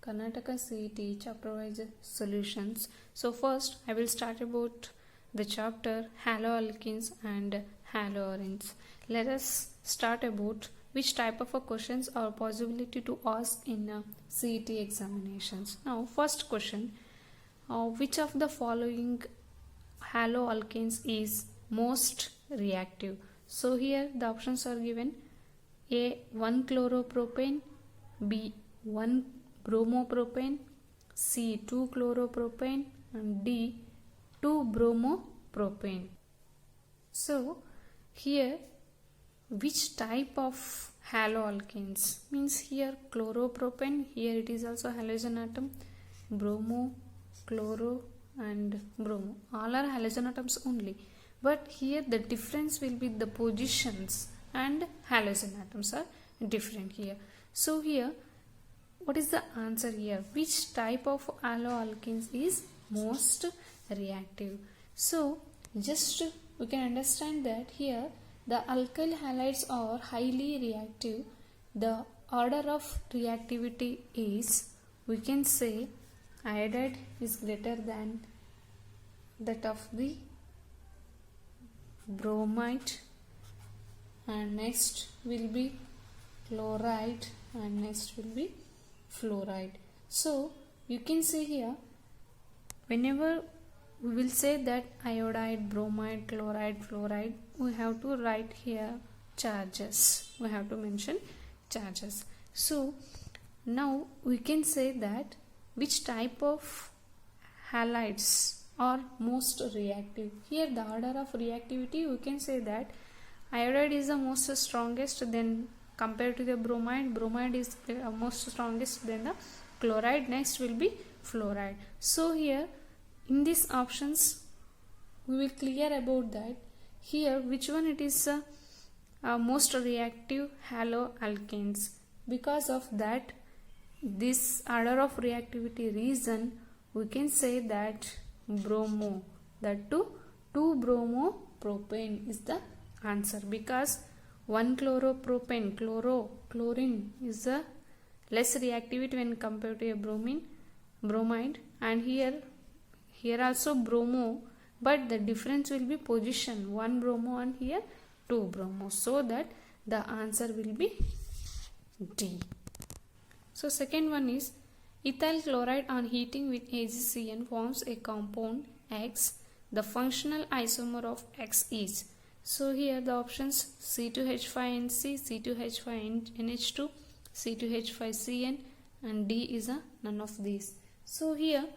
Karnataka CET chapter wise solutions. So first I will start about the chapter haloalkenes and haloarenes. Let us start about which type of a questions or possibility to ask in CET examinations. Now first question, which of the following haloalkenes is most reactive? So here the options are given: A 1 chloropropane, B 1 bromopropane, C 2 chloropropane, and D 2 bromopropane. So here which type of haloalkenes means here chloropropane, here it is also halogen atom, bromo, chloro and bromo, all are halogen atoms only, but here the difference will be the positions and halogen atoms are different here. So here what is the answer here? Which type of haloalkenes is most reactive? So just we can understand that here the alkyl halides are highly reactive. The order of reactivity is, we can say, iodide is greater than that of the bromide, and next will be chloride, and next will be fluoride. So you can see here, whenever we will say that iodide, bromide, chloride, fluoride, we have to write here charges. We have to mention charges. So now we can say that which type of halides are most reactive. Here the order of reactivity, we can say that iodide is the most strongest, then compared to the bromide, bromide is the most strongest, then the chloride, next will be fluoride. So here in these options we will clear about that here which one it is most reactive haloalkenes. Because of that, this order of reactivity reason, we can say that bromo, that 2 bromopropane is the answer, because 1 chloropropane, chlorine is the less reactivity when compared to a bromide, and here also bromo, but the difference will be position, 1 bromo and here 2 bromo, so that the answer will be D. So second one is ethyl chloride on heating with AgCN forms a compound X. The functional isomer of X is. So here the options C2H5NC, C2H5NH2, C2H5CN, and D is none of these. So here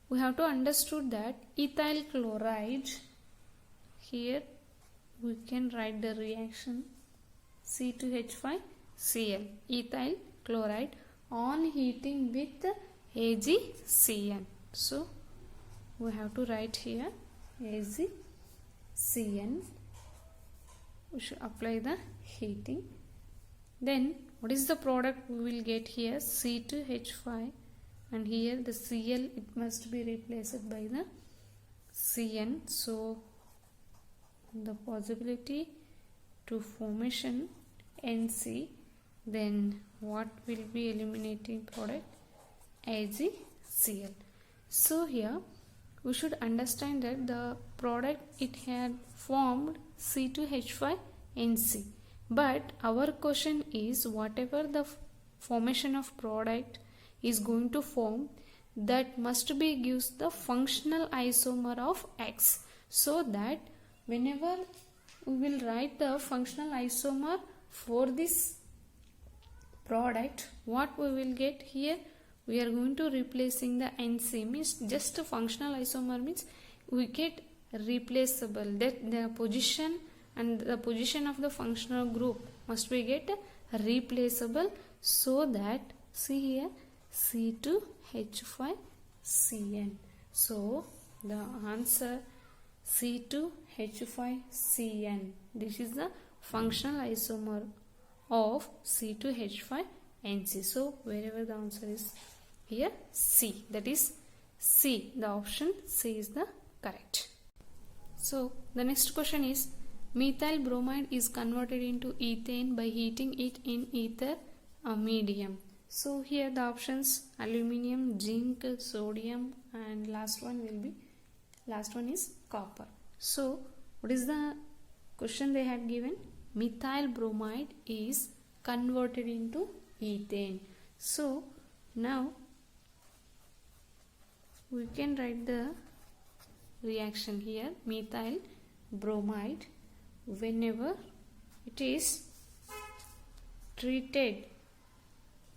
we have to understood that ethyl chloride, here we can write the reaction C2H5Cl, ethyl chloride on heating with AgCN. So we have to write here AgCN. We should apply the heating. Then what is the product we will get here? C2H5, and here the Cl, it must be replaced by the Cn. So the possibility to formation NC, then what will be eliminating product? AgCl. So here we should understand that the product, it had formed C2H5NC, but our question is whatever the formation of product is going to form, that must be gives the functional isomer of X, so that whenever we will write the functional isomer for this product, what we will get here, we are going to replacing the NC, means just a functional isomer means we get replaceable, that the position and the position of the functional group must be get replaceable, so that see here C2H5CN. So the answer C2H5CN, this is the functional isomer of C2H5NC. So wherever the answer is here C, that is C, the option C is the correct. So the next question is methyl bromide is converted into ethane by heating it in ether medium. So here the options aluminium, zinc, sodium, and last one is copper. So what is the question they had given? Methyl bromide is converted into ethane. So now we can write the reaction here. Methyl bromide, whenever it is treated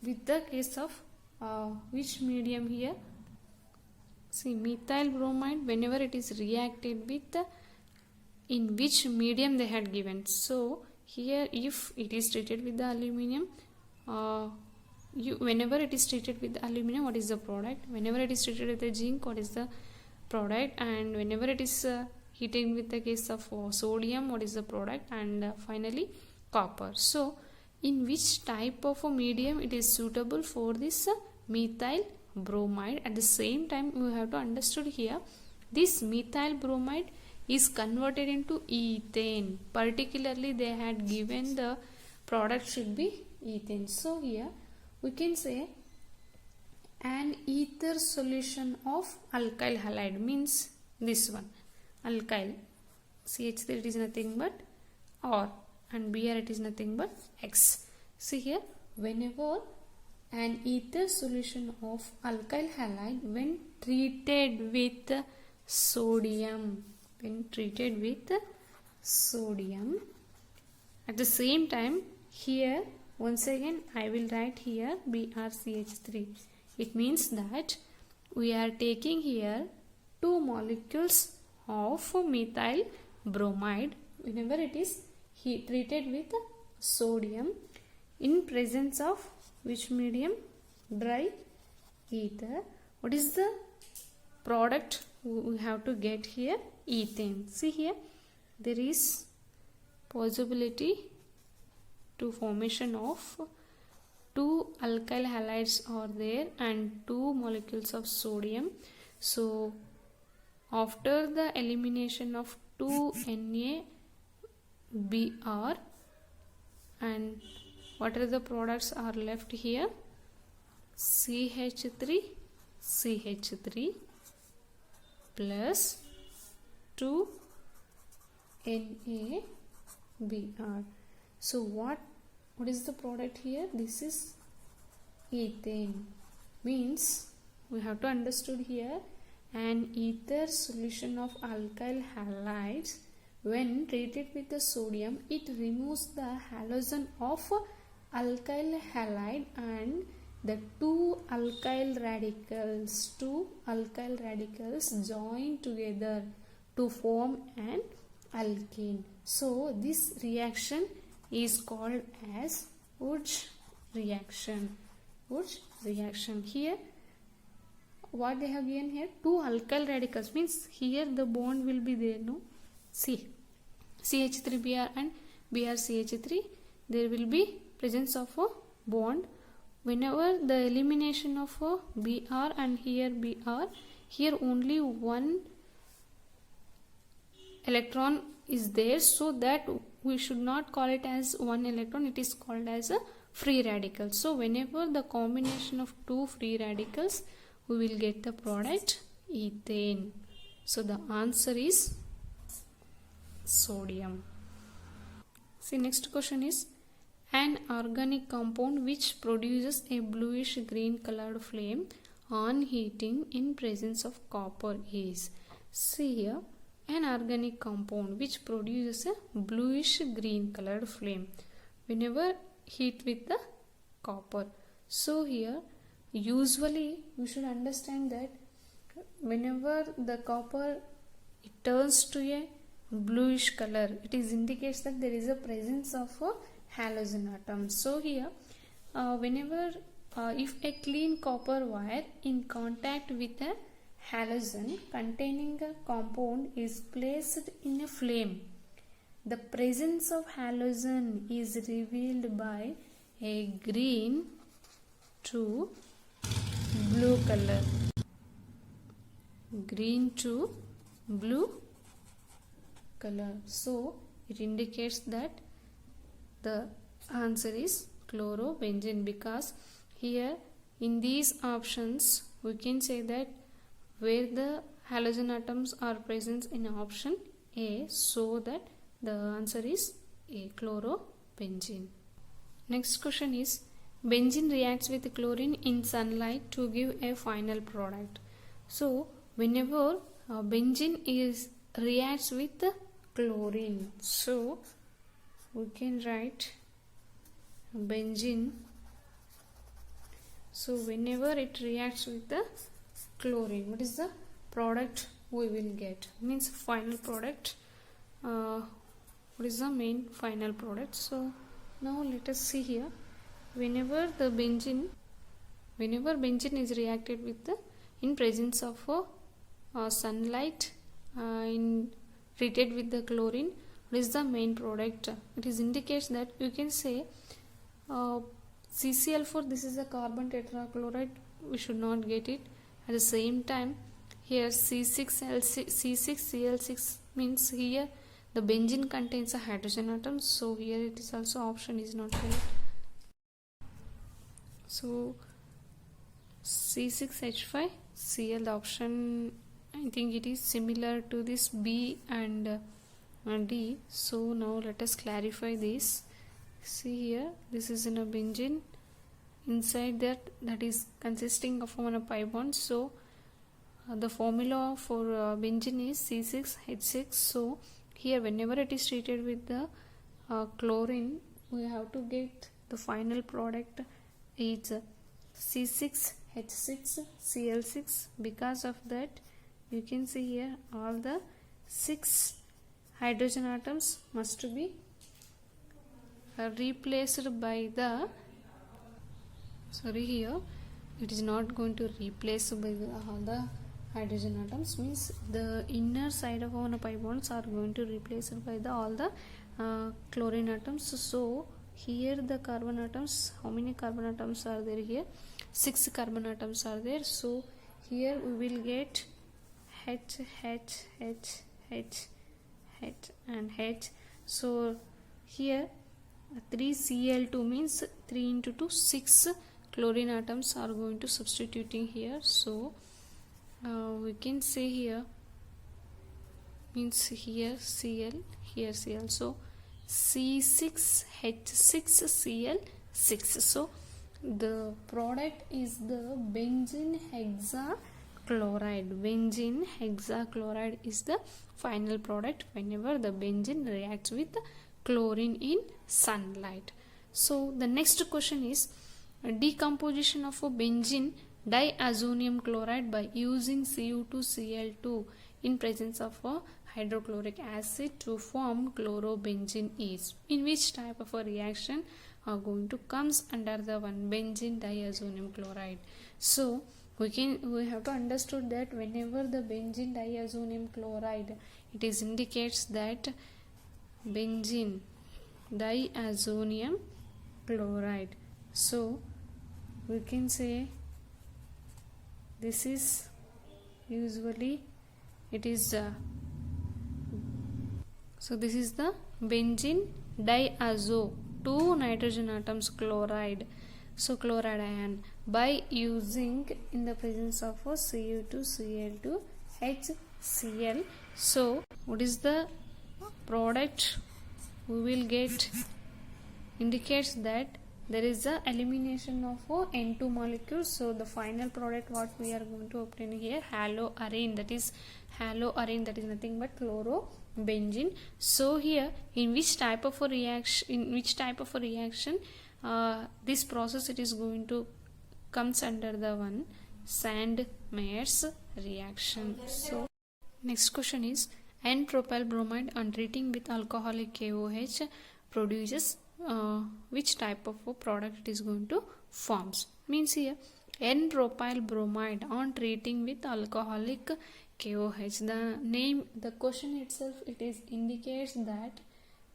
with the case of which medium here? See, methyl bromide, whenever it is reacted with in which medium they had given. So here if it is treated with the aluminium, whenever it is treated with the aluminium, what is the product? Whenever it is treated with the zinc, what is the product? And whenever it is heated with the case of sodium, what is the product? And finally copper. So in which type of a medium it is suitable for this methyl bromide? At the same time, you have to understood here, this methyl bromide is converted into ethane. Particularly they had given the product should be ethane. So here we can say an ether solution of alkyl halide, means this one alkyl, CH3 it is nothing but R, and Br it is nothing but X. See here, whenever an ether solution of alkyl halide when treated with sodium, at the same time, here once again I will write here BrCH3. It means that we are taking here two molecules of methyl bromide whenever it is treated with sodium in presence of which medium? Dry ether. What is the product we have to get here? Ethane. See here, there is possibility to formation of two alkyl halides are there and two molecules of sodium. So after the elimination of 2NaBr, and what are the products are left here? CH3 plus 2NaBr. So what is the product here? This is ethane. Means we have to understood here, an ether solution of alkyl halides when treated with the sodium, it removes the halogen of alkyl halide and the two alkyl radicals join together to form an alkene. So this reaction is called as Wurtz reaction. Here what they have given here, two alkyl radicals, means here the bond will be there, no? See, CH3Br and BrCH3, there will be presence of a bond. Whenever the elimination of a Br and here Br, here only one electron is there, so that we should not call it as one electron, it is called as a free radical. So whenever the combination of two free radicals, we will get the product ethane. So the answer is sodium. See, next question is, an organic compound which produces a bluish green colored flame on heating in presence of copper is. See here, an organic compound which produces a bluish green colored flame whenever heat with the copper. So here usually we should understand that whenever the copper it turns to a bluish color, it is indicates that there is a presence of a halogen atom. So here whenever if a clean copper wire in contact with a halogen containing a compound is placed in a flame, the presence of halogen is revealed by a green to blue color. Green to blue color. So it indicates that the answer is chlorobenzene, because here in these options we can say that where the halogen atoms are present in option A, so that the answer is A, chlorobenzene. Next question is, benzene reacts with chlorine in sunlight to give a final product. So whenever benzene is reacts with chlorine, so we can write benzene. So whenever it reacts with the chlorine, what is the product we will get? Means final product. What is the main final product? So now let us see here. Whenever benzene is reacted with the in presence of sunlight, in treated with the chlorine, what is the main product? It is indicates that you can say CCl4, this is a carbon tetrachloride, we should not get it. At the same time here C6Cl6 means here the benzene contains a hydrogen atom, so here it is also option is not correct. So C6H5Cl, the option, I think it is similar to this B and D. So now let us clarify this. See here, this is in a benzene, inside that is consisting of one pi bond. So the formula for benzene is C6H6. So here whenever it is treated with the chlorine, we have to get the final product is C6H6Cl6. Because of that, you can see here all the 6 hydrogen atoms must be replaced by the, sorry, here it is not going to replace by all the hydrogen atoms, means the inner side of one pi bonds are going to replace by the all the chlorine atoms. So here the carbon atoms, how many carbon atoms are there here? 6 carbon atoms are there. So here we will get H, H, H, H, H and H. So here 3Cl2 means 3 into 2, 6 chlorine atoms are going to substituting here. So we can say here means here Cl, here Cl. So C6H6Cl6. So the product is the benzene hexachloride. Benzene hexachloride is the final product whenever the benzene reacts with chlorine in sunlight. So the next question is decomposition of a benzene diazonium chloride by using Cu2Cl2 in presence of a hydrochloric acid to form chlorobenzene is. In which type of a reaction are going to comes under the one benzene diazonium chloride? So we have to understood that whenever the benzene diazonium chloride, it is indicates that benzene diazonium chloride. So we can say this is usually it is so this is the benzene diazo, 2 nitrogen atoms chloride, so chloride ion, by using in the presence of a Cu2Cl2 HCl. So what is the product we will get? Indicates that there is a elimination of N2 molecules. So the final product what we are going to obtain here, haloarine, that is nothing but chlorobenzene. So here in which type of a reaction, this process it is going to comes under the one Sandmeyer's reaction. So next question is, N-propyl bromide on treating with alcoholic KOH produces which type of a product it is going to forms? Means here N-propyl bromide on treating with alcoholic KOH, the name, the question itself, it is indicates that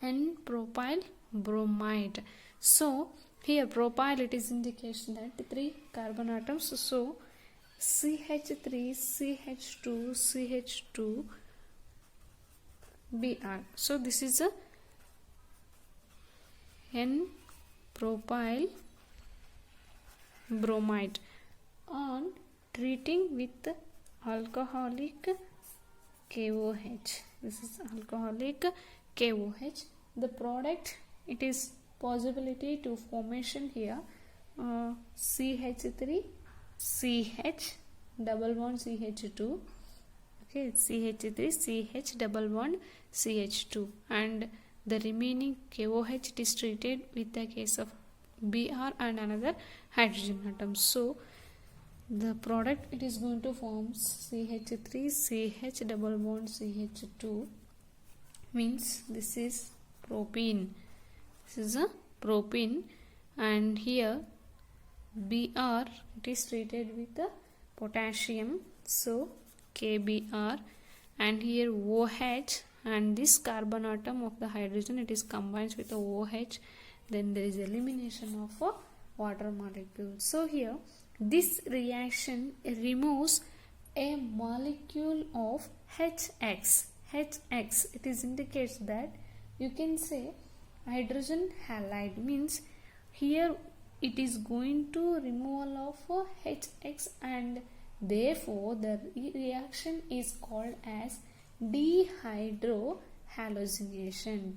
N-propyl bromide. So here propyl, it is indicates that 3 carbon atoms, so CH3 CH2 CH2 Br. So this is a N-propyl bromide. On treating with alcoholic KOH, this is alcoholic KOH, the product, it is possibility to formation here CH3 CH double bond CH2, okay, CH3 CH double bond CH2, and the remaining KOH it is treated with the case of Br and another hydrogen atom. So the product it is going to form CH3 CH double bond CH2, means this is propene. This is a propene, and here Br it is treated with the potassium, so KBr, and here OH, and this carbon atom of the hydrogen it is combined with the OH, then there is elimination of a water molecule. So here this reaction removes a molecule of HX. It is indicates that you can say hydrogen halide, means here it is going to removal of HX, and therefore the reaction is called as dehydrohalogenation.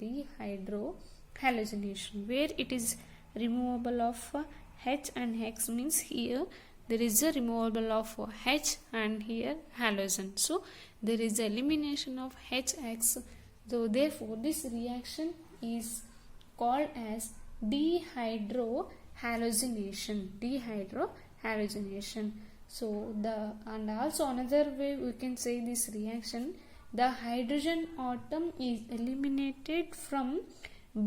Where it is removable of H and X, means here there is a removal of H and here halogen, so there is elimination of HX. So therefore this reaction is called as dehydrohalogenation. So and also another way we can say this reaction, the hydrogen atom is eliminated from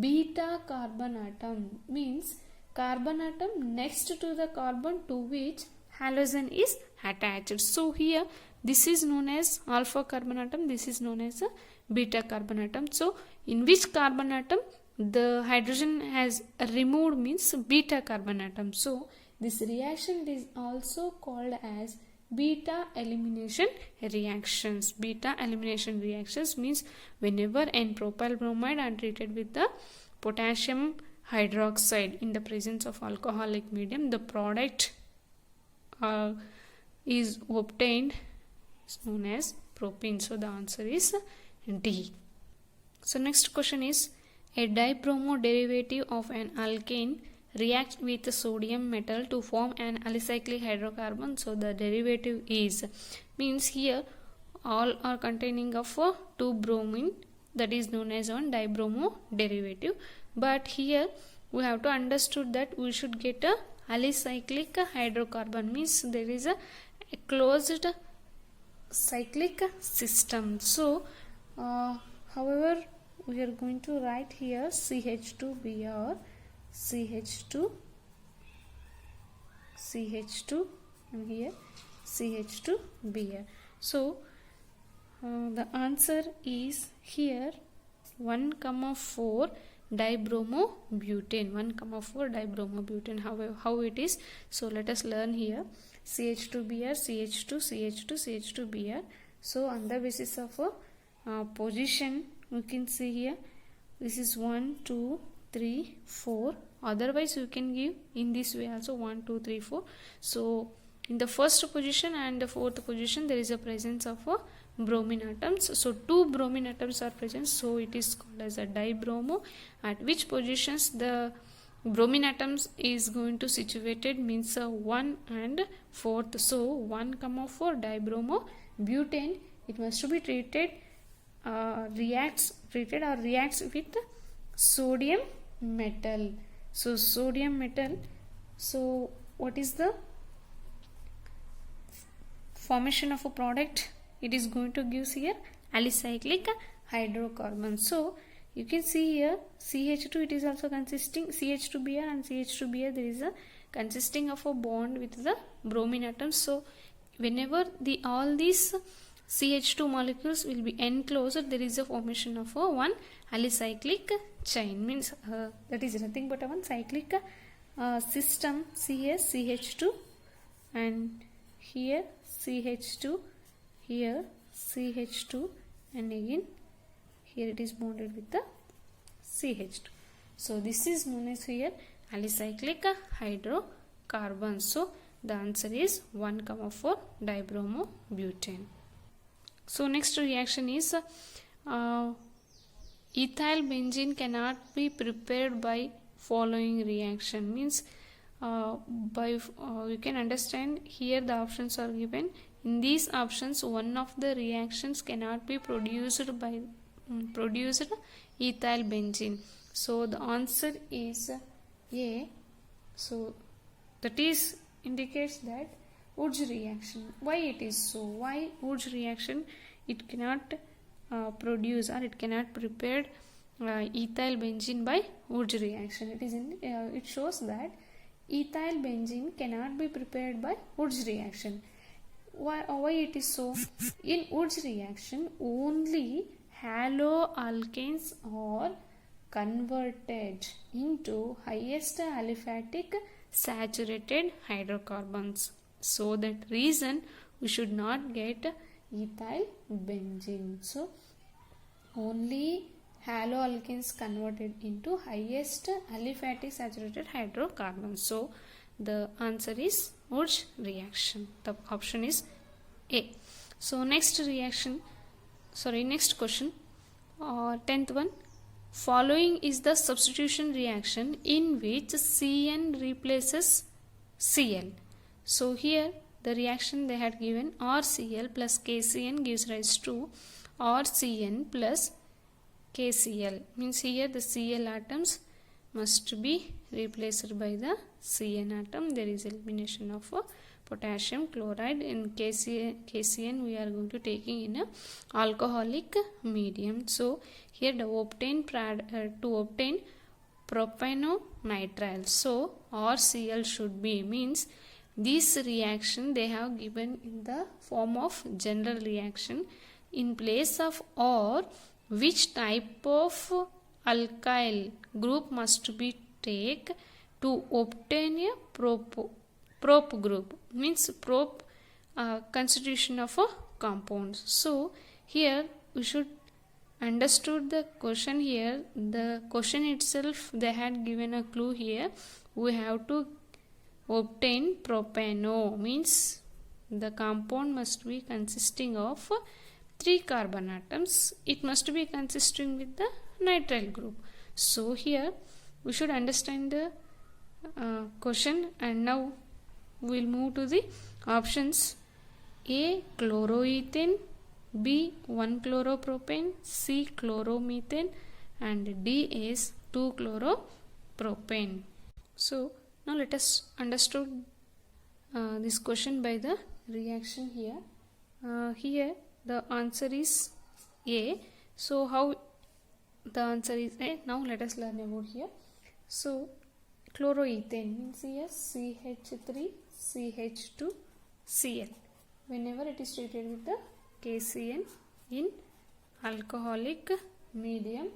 beta carbon atom, means carbon atom next to the carbon to which halogen is attached. So here this is known as alpha carbon atom, this is known as a beta carbon atom. So in which carbon atom the hydrogen has removed, means beta carbon atom. So this reaction is also called as beta elimination reactions. Beta elimination reactions means whenever N-propyl bromide are treated with the potassium hydroxide in the presence of alcoholic medium, the product is obtained, is known as propene. So the answer is D. So next question is, a dibromo derivative of an alkane reacts with sodium metal to form an alicyclic hydrocarbon. So the derivative is, means here all are containing of 2 bromine, that is known as one dibromo derivative. But here we have to understood that we should get a alicyclic hydrocarbon, means there is a closed cyclic system. So however we are going to write here CH2Br, CH2, and here CH2Br. So the answer is here 1,4 dibromobutane. 1,4 dibromobutane. How it is? So let us learn here. CH2Br, CH2, CH2, CH2Br. So on the basis of position, you can see here this is 1, 2, 3, 4. Otherwise you can give in this way also 1, 2, 3, 4. So in the first position and the fourth position there is a presence of bromine atoms. So 2 bromine atoms are present, so it is called as a dibromo. At which positions the bromine atoms is going to situated, means 1 and 4th. So 1,4 dibromobutane, it must be treated reacts with sodium metal. So sodium metal, so what is the formation of a product? It is going to give here alicyclic hydrocarbon. So you can see here CH2, it is also consisting CH2Br and CH2Br, there is a consisting of a bond with the bromine atoms. So whenever all these CH2 molecules will be enclosed, there is a formation of a one alicyclic chain, means that is nothing but a one cyclic system. Here CH2 and here CH2, here CH2, and again here it is bonded with the CH2. So this is known as here alicyclic hydrocarbon. carbons. So the answer is 1,4 dibromobutane. So next reaction is ethyl benzene cannot be prepared by following reaction. Means you can understand here the options are given. In these options, one of the reactions cannot be produced ethyl benzene. So the answer is A. So that is indicates that Wurtz reaction. Why it is so? Why Wurtz reaction it cannot produce or it cannot prepare ethyl benzene by Wurtz reaction? It shows that ethyl benzene cannot be prepared by Wurtz reaction. Why it is so? In Wurtz reaction, only haloalkanes are converted into highest aliphatic saturated hydrocarbons. So that reason we should not get ethyl benzene. So only haloalkanes converted into highest aliphatic saturated hydrocarbons. So the answer is Wurtz reaction. The option is A. So next question, 10th one. Following is the substitution reaction in which CN replaces Cl. So here the reaction they had given RCl plus KCN gives rise to RCN plus KCl. Means here the Cl atoms must be replaced by the Cn atom. There is elimination of potassium chloride. In KCN we are going to taking in a alcoholic medium. So here to obtain propanonitrile, so RCl should be, means this reaction they have given in the form of general reaction. In place of R, which type of alkyl group must be take to obtain a prop group? Means prop constitution of a compound. So here we should understood the question. Here the question itself they had given a clue. Here we have to obtain propano, means the compound must be consisting of 3 carbon atoms. It must be consisting with the nitrile group. So here we should understand the question, and now we will move to the options. A. Chloroethane, B. 1-chloropropane, C. chloromethane, and D is 2-chloropropane. So now let us understand this question by the reaction here. Here the answer is A. So how the answer is A? Now let us learn about here. So chloroethane means here CH3 CH2 Cl. Whenever it is treated with the KCN in alcoholic medium,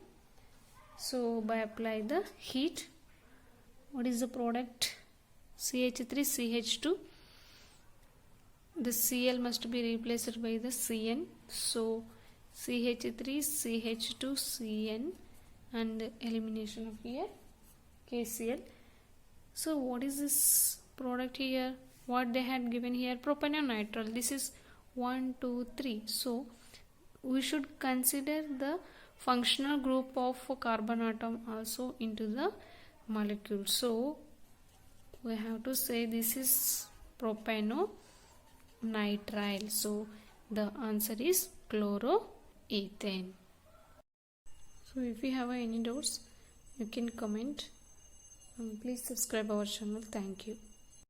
so by apply the heat, what is the product? CH3 CH2, the Cl must be replaced by the Cn. So CH3 CH2 Cn and elimination of here KCl. So what is this product here? What they had given here? Propanonitrile. This is 1, 2, 3. So we should consider the functional group of carbon atom also into the molecule. So we have to say this is propanonitrile. So the answer is chloroethane. So if you have any doubts, you can comment. Please subscribe our channel. Thank you.